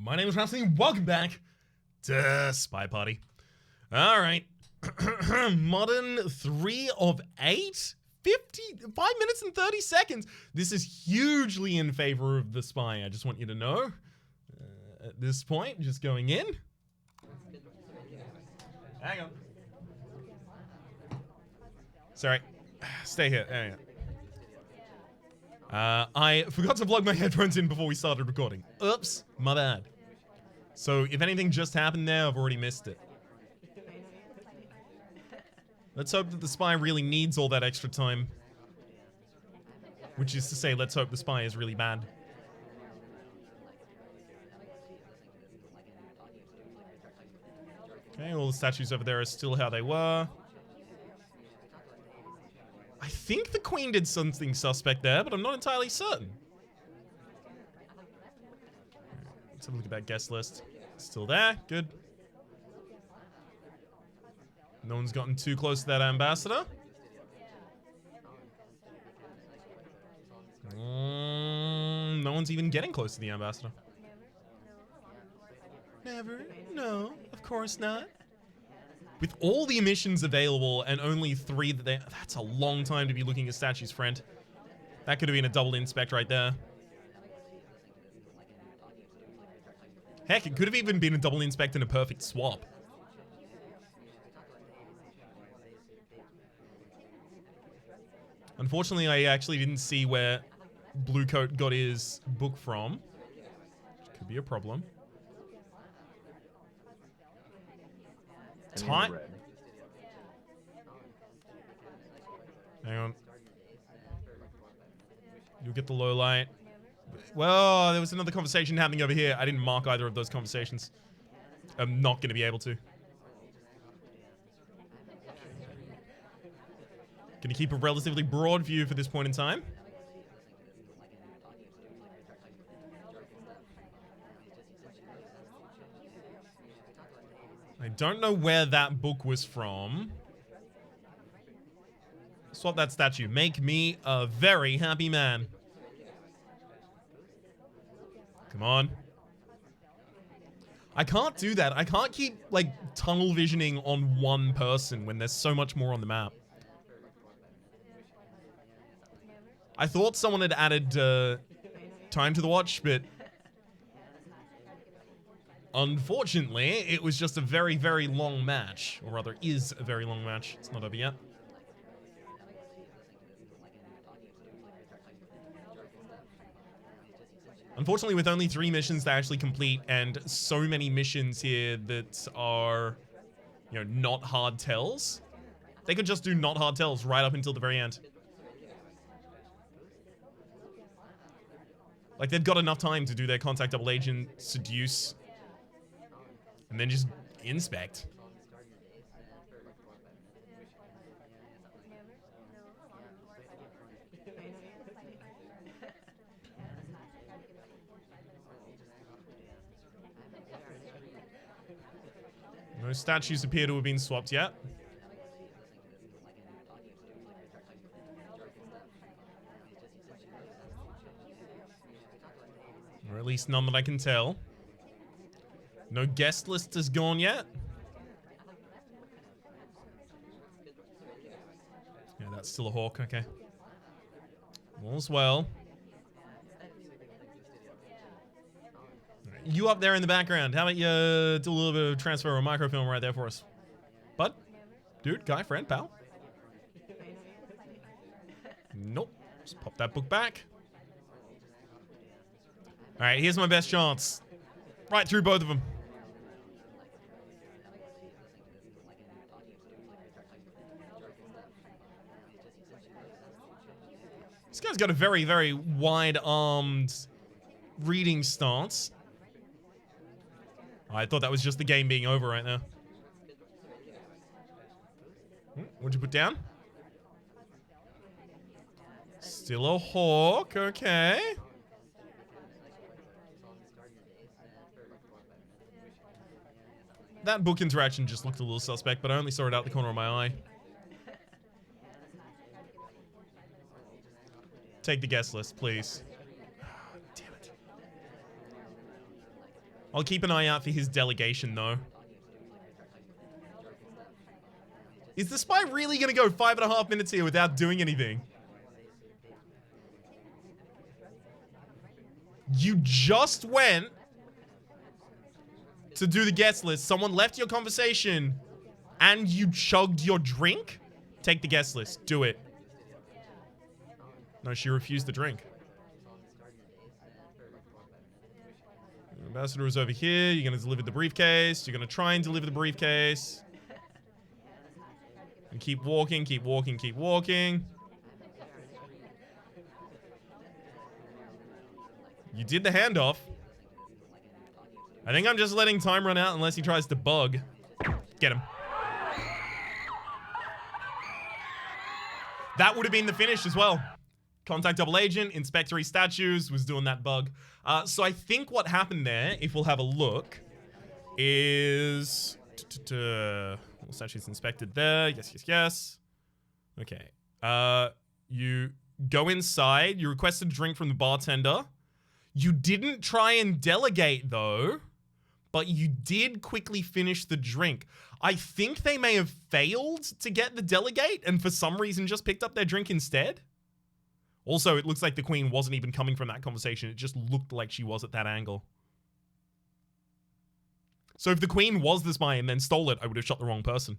My name is Rhapsody, and welcome back to SpyParty. Alright. Modern 3 of 8? 5 minutes and 30 seconds. This is hugely in favor of the spy. I just want you to know. At this point, just going in. Hang on. Sorry. Stay here. Hang on. I forgot to plug my headphones in before we started recording. Oops, my bad. So if anything just happened there, I've already missed it. Let's hope that the spy really needs all that extra time. Which is to say, let's hope the spy is really bad. Okay, all the statues over there are still how they were. I think the queen did something suspect there, but I'm not entirely certain. Let's have a look at that guest list. Still there. Good. No one's gotten too close to that ambassador. No one's even getting close to the ambassador. Never. No, of course not. With all the emissions available and only 3 that they... That's a long time to be looking at statues, friend. That could have been a double inspect right there. Heck, it could have even been a double inspect and a perfect swap. Unfortunately, I actually didn't see where Bluecoat got his book from. Which could be a problem. Time. Hang on. You'll get the low light. Well, there was another conversation happening over here. I didn't mark either of those conversations. I'm not going to be able to. Going to keep a relatively broad view for this point in time. I don't know where that book was from. Swap that statue. Make me a very happy man. Come on. I can't do that. I can't keep, like, tunnel visioning on one person when there's so much more on the map. I thought someone had added time to the watch, but unfortunately, it was just a very, very long match. Or rather, is a very long match. It's not over yet. Unfortunately, with only 3 missions to actually complete and so many missions here that are, you know, not hard tells, they could just do not hard tells right up until the very end. Like, they've got enough time to do their contact double agent, seduce, and then just inspect. No statues appear to have been swapped yet. Or at least none that I can tell. No guest list has gone yet. Yeah, that's still a hawk, okay. All's well. You up there in the background, how about you do a little bit of transfer or microfilm right there for us? Bud? Dude? Guy? Friend? Pal? Nope. Just pop that book back. Alright, here's my best chance. Right through both of them. This guy's got a very, very wide-armed reading stance. I thought that was just the game being over right now. What'd you put down? Still a hawk, okay. That book interaction just looked a little suspect, but I only saw it out the corner of my eye. Take the guest list, please. Damn it. I'll keep an eye out for his delegation, though. Is the spy really going to go 5.5 minutes here without doing anything? You just went to do the guest list. Someone left your conversation and you chugged your drink? Take the guest list. Do it. No, she refused the drink. The ambassador is over here. You're going to deliver the briefcase. You're going to try and deliver the briefcase. And keep walking, keep walking, keep walking. You did the handoff. I think I'm just letting time run out unless he tries to bug. Get him. That would have been the finish as well. Contact double agent, inspectory statues, was doing that bug. So I think what happened there, if we'll have a look, is... Statues inspected there. Yes, yes, yes. Okay. You go inside. You requested a drink from the bartender. You didn't try and delegate, though, but you did quickly finish the drink. I think they may have failed to get the delegate and for some reason just picked up their drink instead. Also, it looks like the queen wasn't even coming from that conversation. It just looked like she was at that angle. So if the queen was the spy and then stole it, I would have shot the wrong person.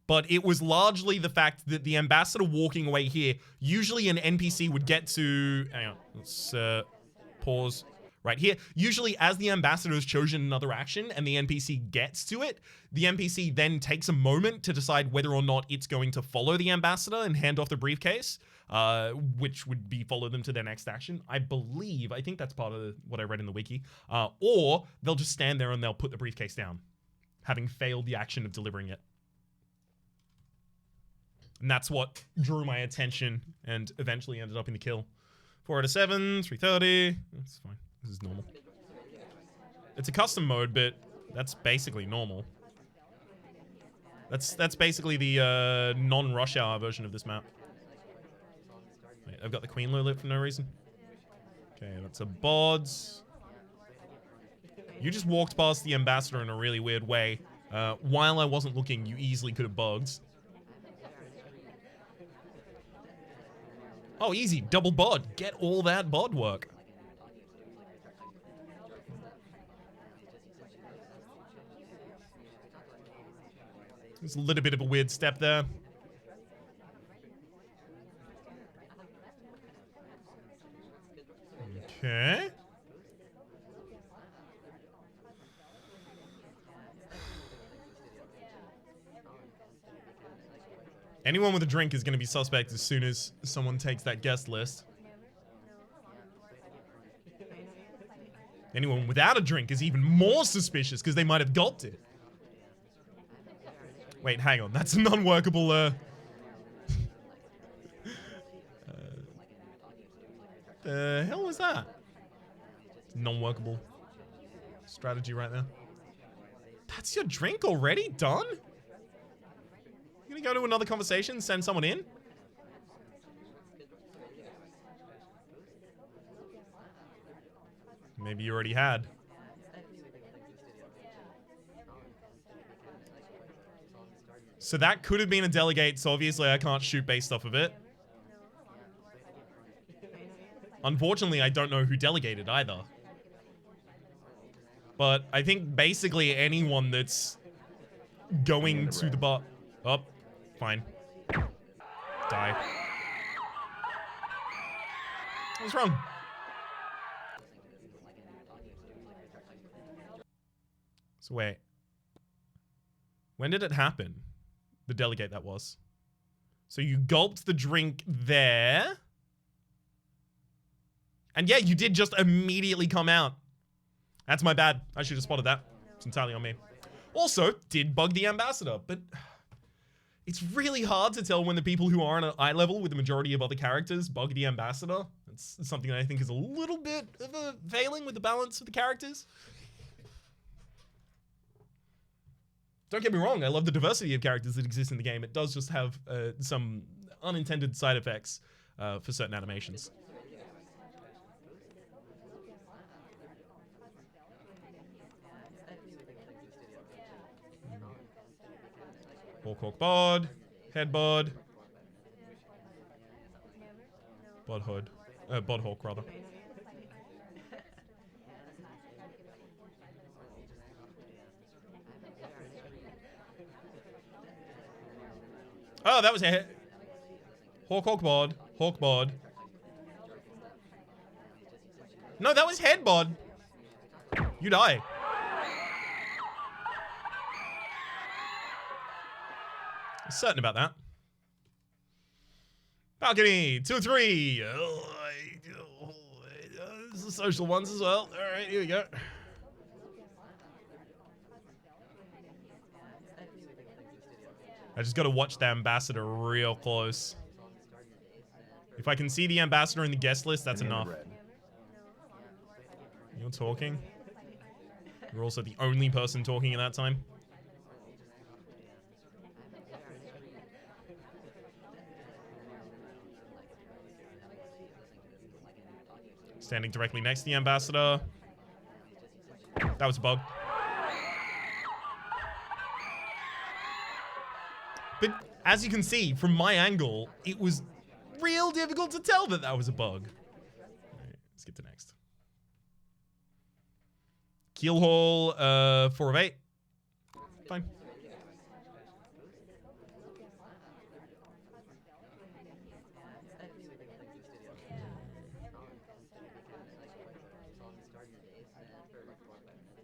But it was largely the fact that the ambassador walking away here, usually an NPC would get to... Hang on, let's pause right here. Usually as the ambassador has chosen another action and the NPC gets to it, the NPC then takes a moment to decide whether or not it's going to follow the ambassador and hand off the briefcase, which would be follow them to their next action. I think that's part of what I read in the wiki. Or they'll just stand there and they'll put the briefcase down, having failed the action of delivering it. And that's what drew my attention and eventually ended up in the kill. 4 out of 7, 330. That's fine. This is normal. It's a custom mode, but that's basically normal. That's basically the non-rush hour version of this map. Wait, I've got the queen low lit for no reason. Okay, that's a bods. You just walked past the ambassador in a really weird way. While I wasn't looking, you easily could have bugged. Oh, easy. Double bod. Get all that bod work. There's a little bit of a weird step there. Okay. Anyone with a drink is going to be suspect as soon as someone takes that guest list. Anyone without a drink is even more suspicious because they might have gulped it. Wait, hang on. That's a non-workable, the hell was that? Non-workable strategy right there. That's your drink already? Done? You gonna go to another conversation and send someone in? Maybe you already had. So that could have been a delegate, so obviously I can't shoot based off of it. Unfortunately, I don't know who delegated either. But I think basically anyone that's going to the bar... Oh, fine. Die. What's wrong? So wait. When did it happen? The delegate that was. So you gulped the drink there. And yeah, you did just immediately come out. That's my bad. I should have spotted that. It's entirely on me. Also, did bug the ambassador, but it's really hard to tell when the people who are on an eye level with the majority of other characters bug the ambassador. It's something that I think is a little bit of a failing with the balance of the characters. Don't get me wrong, I love the diversity of characters that exist in the game. It does just have some unintended side effects for certain animations. Hawk bod. Head bod. Bod hood. Bod hawk, rather. Oh, that was a hawk bod. Hawk bod. No, that was head bod. You die. I'm certain about that. Balcony, 2 and 3. This is the social ones as well. All right, here we go. I just got to watch the ambassador real close. If I can see the ambassador in the guest list, that's enough. You're talking. You're also the only person talking at that time. Standing directly next to the ambassador. That was a bug. But as you can see, from my angle, it was real difficult to tell that that was a bug. All right, let's get to next. Keel haul, 4 of 8. Fine.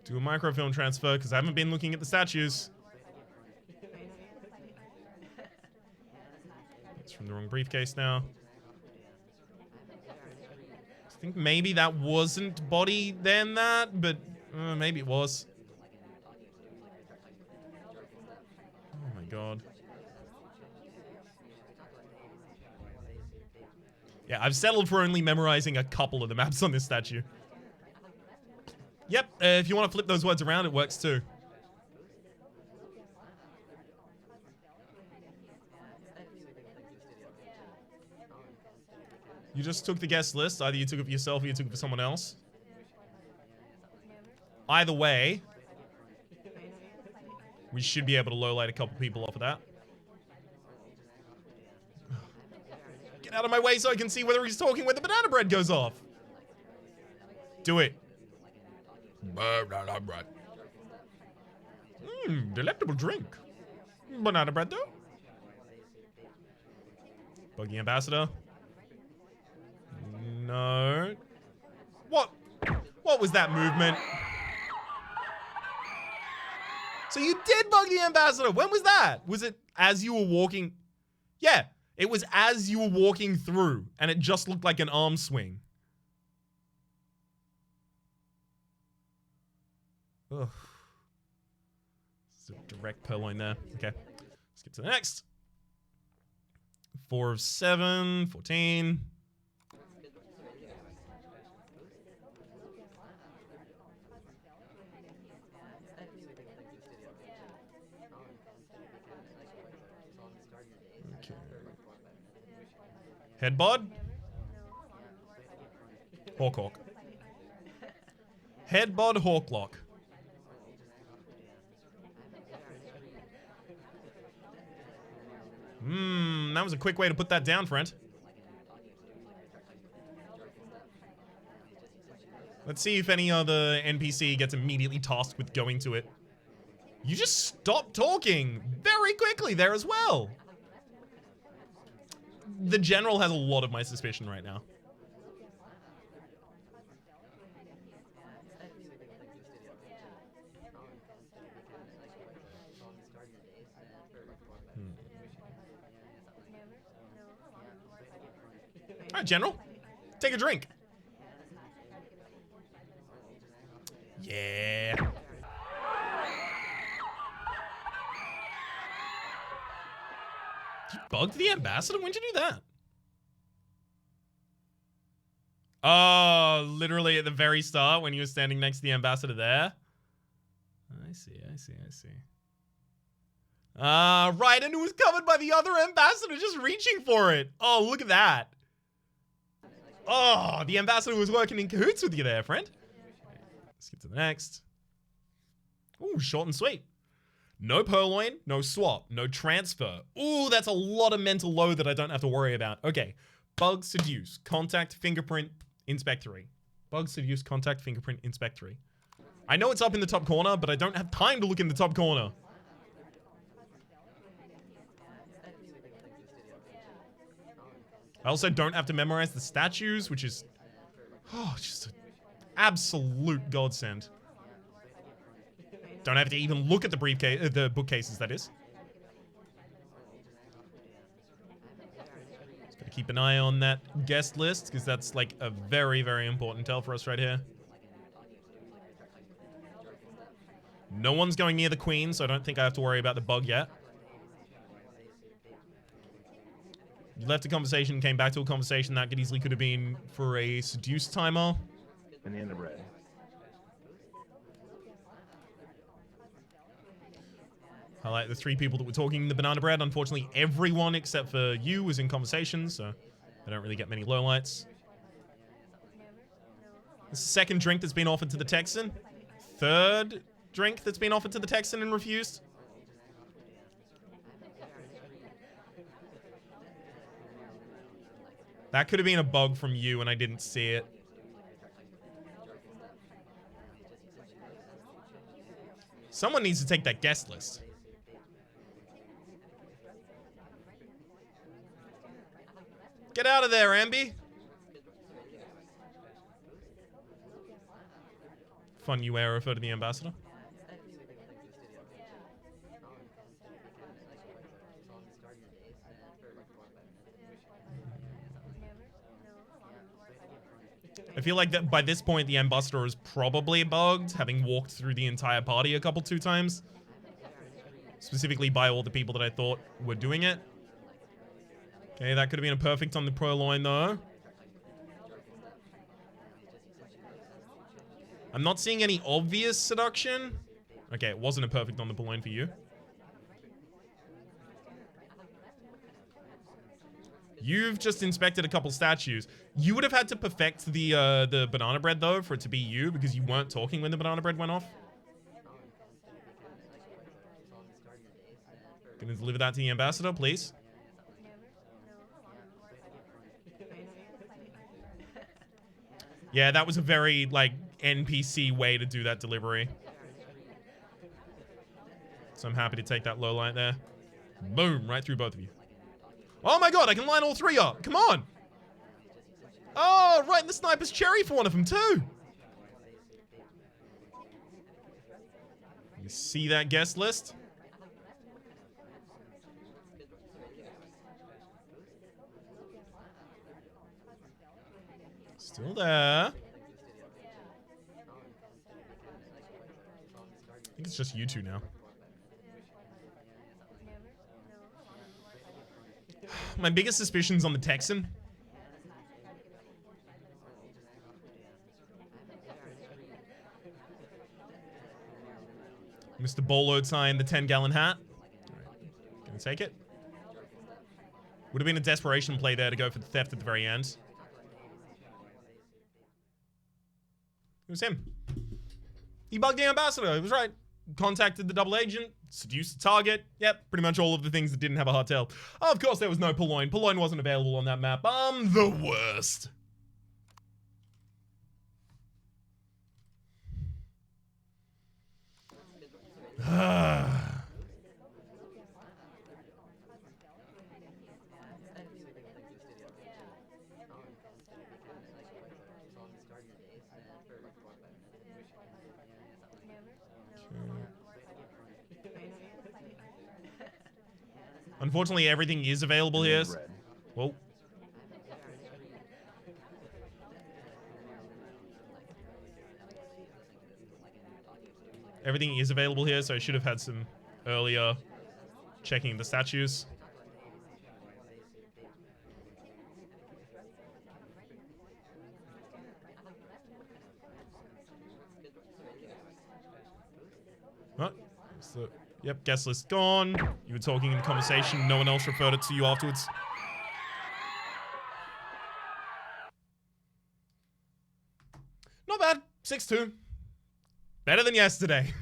Do a microfilm transfer, because I haven't been looking at the statues. It's from the wrong briefcase now. I think maybe that wasn't body then that, but maybe it was. Oh my god. Yeah, I've settled for only memorizing a couple of the maps on this statue. Yep, if you want to flip those words around, it works too. You just took the guest list. Either you took it for yourself or you took it for someone else. Either way, we should be able to lowlight a couple people off of that. Get out of my way so I can see whether he's talking when the banana bread goes off. Do it. Banana bread. Delectable drink. Banana bread though. Buggy ambassador. No. What was that movement? So you did bug the ambassador. When was that? Was it as you were walking? Yeah, it was as you were walking through, and it just looked like an arm swing. Ugh. It's a direct purloin there. Okay, let's get to the next. 4 of 7, 14. Okay. Head bod. Hawk. Head bod hawklock. That was a quick way to put that down, friend. Let's see if any other NPC gets immediately tasked with going to it. You just stopped talking very quickly there as well. The general has a lot of my suspicion right now. All right, General. Take a drink. Yeah. You bugged the ambassador? When'd you do that? Oh, literally at the very start when you were standing next to the ambassador there. I see. Right, and it was covered by the other ambassador just reaching for it. Oh, look at that. Oh, the ambassador was working in cahoots with you there, friend. Let's get to the next. Ooh, short and sweet. No purloin, no swap, no transfer. Ooh, that's a lot of mental load that I don't have to worry about. Okay, bug, seduce, contact, fingerprint, inspectory. Bug, seduce, contact, fingerprint, inspectory. I know it's up in the top corner, but I don't have time to look in the top corner. I also don't have to memorize the statues, which is just an absolute godsend. Don't have to even look at the briefcase, the bookcases, that is. Just gotta keep an eye on that guest list, because that's like a very, very important tell for us right here. No one's going near the queen, so I don't think I have to worry about the bug yet. You left a conversation, came back to a conversation. That could easily could have been for a seduce timer. Banana bread. Highlight the 3 people that were talking the banana bread. Unfortunately, everyone except for you was in conversation, so I don't really get many lowlights. This is the second drink that's been offered to the Texan. Third drink that's been offered to the Texan and refused. That could have been a bug from you and I didn't see it. Someone needs to take that guest list. Get out of there, Ambi. Fun new error refer to the ambassador. I feel like that by this point, the ambassador is probably bugged, having walked through the entire party a two times. Specifically by all the people that I thought were doing it. Okay, that could have been a perfect on the purloin, though. I'm not seeing any obvious seduction. Okay, it wasn't a perfect on the purloin for you. You've just inspected a couple statues. You would have had to perfect the banana bread, though, for it to be you, because you weren't talking when the banana bread went off. Gonna deliver that to the ambassador, please. Yeah, that was a very, like, NPC way to do that delivery. So I'm happy to take that low light there. Boom, right through both of you. Oh my god, I can line all 3 up. Come on. Oh, right in the sniper's cherry for one of them, too. You see that guest list? Still there. I think it's just you 2 now. My biggest suspicion's on the Texan. Mr. Bolo tying the 10-gallon hat. Alright, gonna take it. Would have been a desperation play there to go for the theft at the very end. It was him. He bugged the ambassador. He was right. Contacted the double agent. Seduced the target. Yep, pretty much all of the things that didn't have a hotel. Oh, of course, there was no purloin. Purloin wasn't available on that map. I'm the worst. Unfortunately, everything is available here. Well. Everything is available here, so I should have had some earlier checking the statues. What? So, yep, guest list gone. You were talking in the conversation. No one else referred it to you afterwards. Not bad. 6-2. Better than yesterday.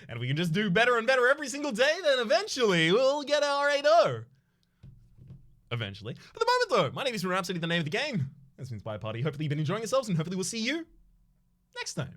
And if we can just do better and better every single day, then eventually we'll get our 8-0. Eventually. For the moment though, my name is Rhapsody, the name of the game. This has been SpyParty. Hopefully you've been enjoying yourselves, and hopefully we'll see you next time.